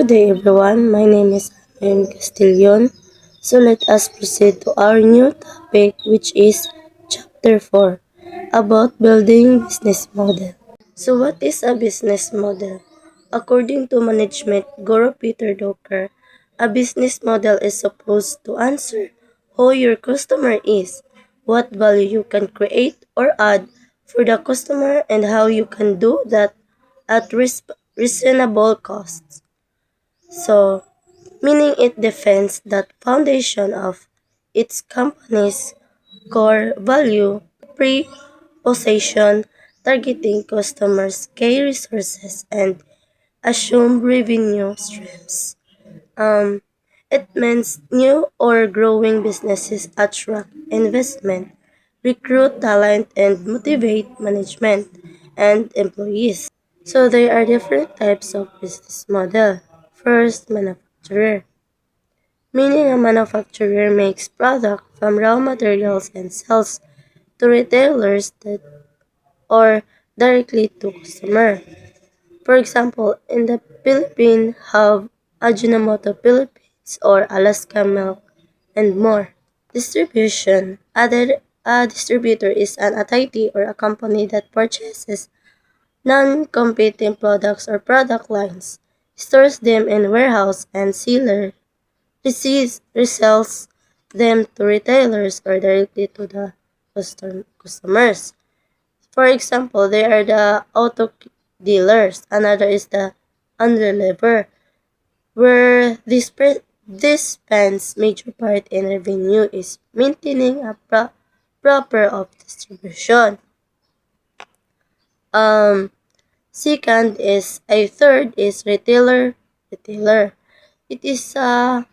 Good day everyone, my name is Amin Castillon. So let us proceed to our new topic, which is Chapter 4, about building business model. So what is a business model? According to management guru Peter Drucker, a business model is supposed to answer who your customer is, what value you can create or add for the customer, and how you can do that at reasonable costs. So, meaning it defends that foundation of its company's core value, pre-possession, targeting customers' key resources, and assume revenue streams. Um, it means new or growing businesses attract investment, recruit talent, and motivate management and employees. So there are different types of business model. First, manufacturer, meaning a manufacturer makes product from raw materials and sells to retailers or directly to customer. For example, in the Philippines have Ajinomoto Philippines or Alaska Milk and more. Distribution. A distributor is an entity or a company that purchases non-competing products or product lines, stores them in warehouse, and resells them to retailers or directly to the customers. For example, they are the auto dealers. Another is the unreliable, where this spends major part in revenue is maintaining a proper of distribution. Um, third is retailer. It is a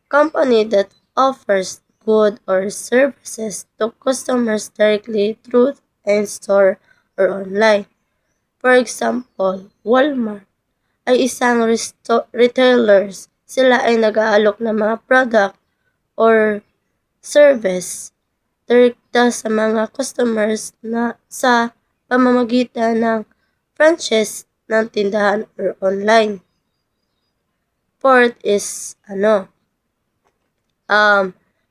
company that offers goods or services to customers directly through in store or online. For example, Walmart ay isang retailers. Sila ay nag-aalok ng mga product or service direkta sa mga customers na sa pamamagitan ng franchise ng tindahan or online. Fourth is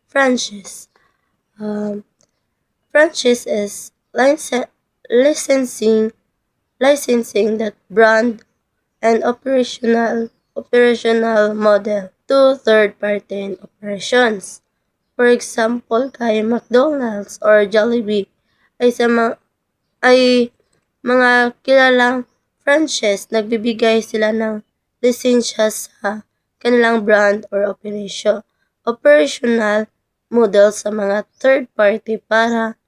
franchise. Um, franchise is licensing that brand and operational model to third-party operations. For example, kay McDonald's or Jollibee ay ay mga kilalang franchise, nagbibigay sila ng lisensya sa kanilang brand or operational model sa mga third party para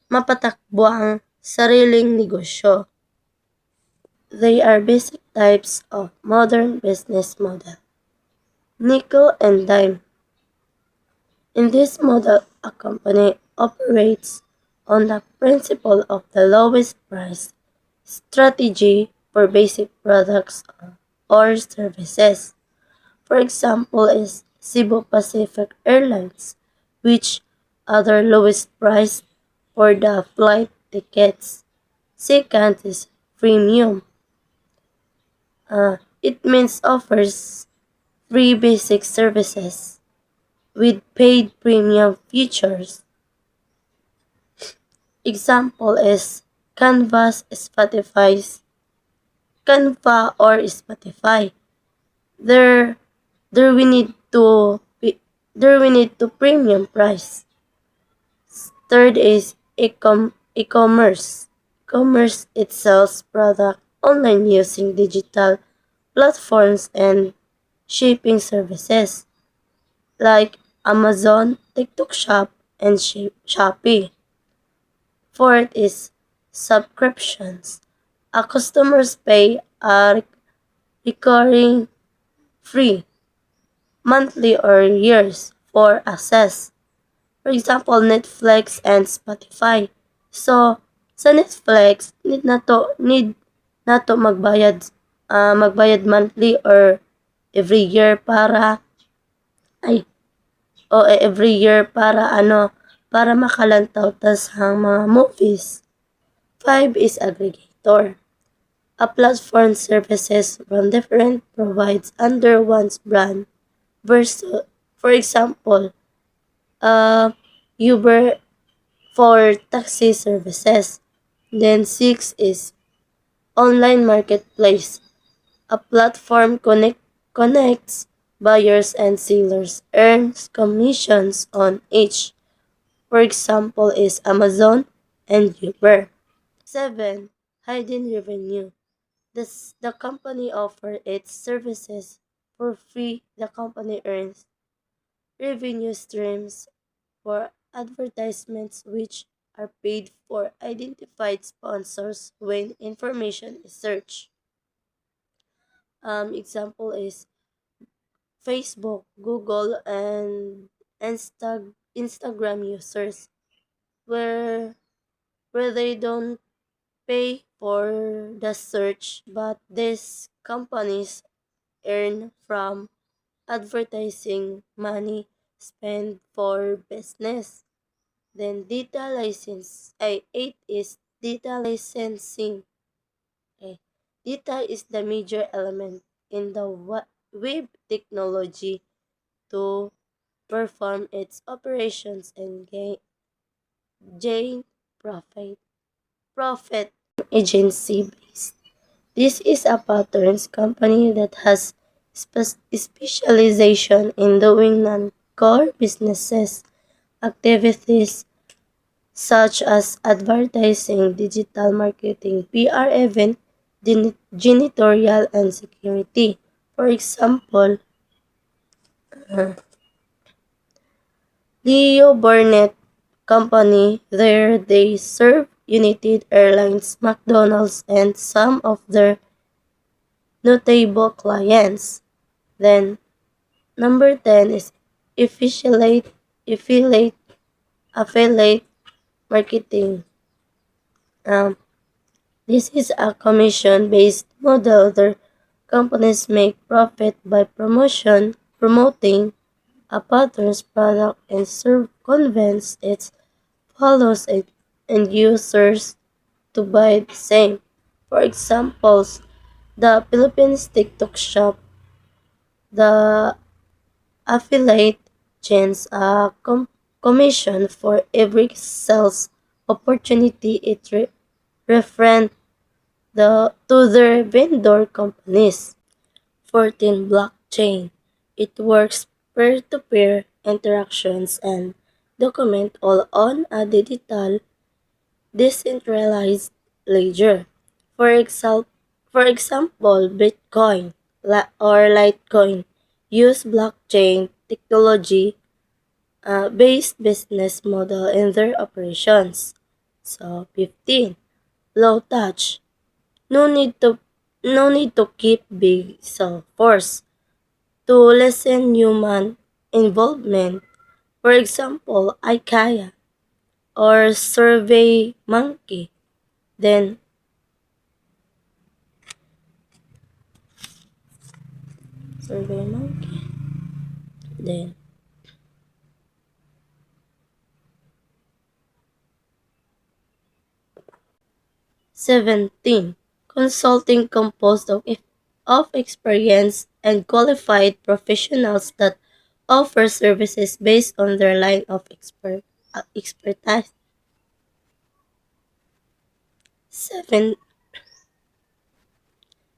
mapatakbo ang sariling negosyo. They are basic types of modern business model. Nickel and dime. In this model, a company operates on the principle of the lowest price strategy for basic products or services. For example, is Cebu Pacific Airlines, which other lowest price for the flight tickets. Second is premium. It means offers free basic services with paid premium features. Example is Canva or Spotify. There there we need to premium price. Third is e-commerce. Commerce it sells product online using digital platforms and shipping services like Amazon, TikTok Shop, and Shopee. Fourth is subscriptions. A customers pay a recurring free monthly or years for access. For example, Netflix and Spotify. So, sa Netflix, need na to magbayad monthly or every year para ay every year para makalantaw tas ang mga movies. 5 is aggregator. A platform services from different provides under one's brand versus, for example, uh, Uber for taxi services. Then six is online marketplace. A platform connects buyers and sellers, earns commissions on each. For example, is Amazon and Uber. 7. Hidden revenue. The company offers its services for free. The company earns revenue streams for advertisements which are paid for identified sponsors when information is searched. Example is Facebook, Google, and Instagram users, where they don't pay for the search, but these companies earn from advertising money spent for business. Then data license. 8 is data licensing. Okay. Data is the major element in the web technology to perform its operations and gain profit. Profit agency based. This is a patterns company that has specialization in doing non-core businesses activities such as advertising, digital marketing, PR event, janitorial, and security. For example, Leo Burnett Company, there they serve United Airlines, McDonald's, and some of their notable clients. Then, number 10 is affiliate, affiliate, affiliate marketing. Um, this is a commission-based model where companies make profit by promoting a pattern's product and serve convince its followers and users to buy the same. For examples, the Philippines TikTok shop, the affiliate chains a commission for every sales opportunity it reference to their vendor companies. 14. Blockchain. It works peer-to-peer interactions and document all on a digital decentralized ledger. For example, Bitcoin or Litecoin use blockchain technology based business model in their operations. So 15. Low touch. No need to keep big cell force to lessen human involvement. For example, IKEA or Survey Monkey. Then Survey Monkey. Then 17. Consulting composed of experienced and qualified professionals that offer services based on their line of expertise. 7,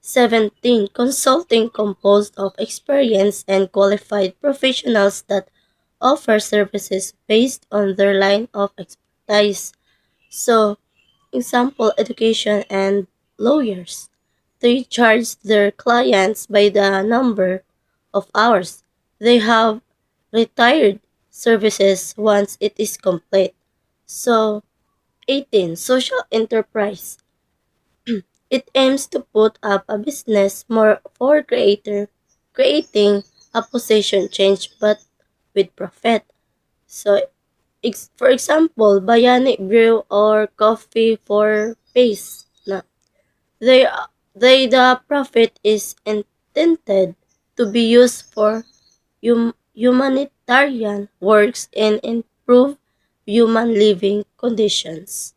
17. Consulting composed of experienced and qualified professionals that offer services based on their line of expertise. So, example, education and lawyers. They charge their clients by the number of hours they have retired services once it is complete. So, 18. Social enterprise. It aims to put up a business more for creating a position change but with profit. So, for example, Bayani Brew or Coffee for Pace. Na, they, the profit is intended to be used for humanitarian works and improve human living conditions.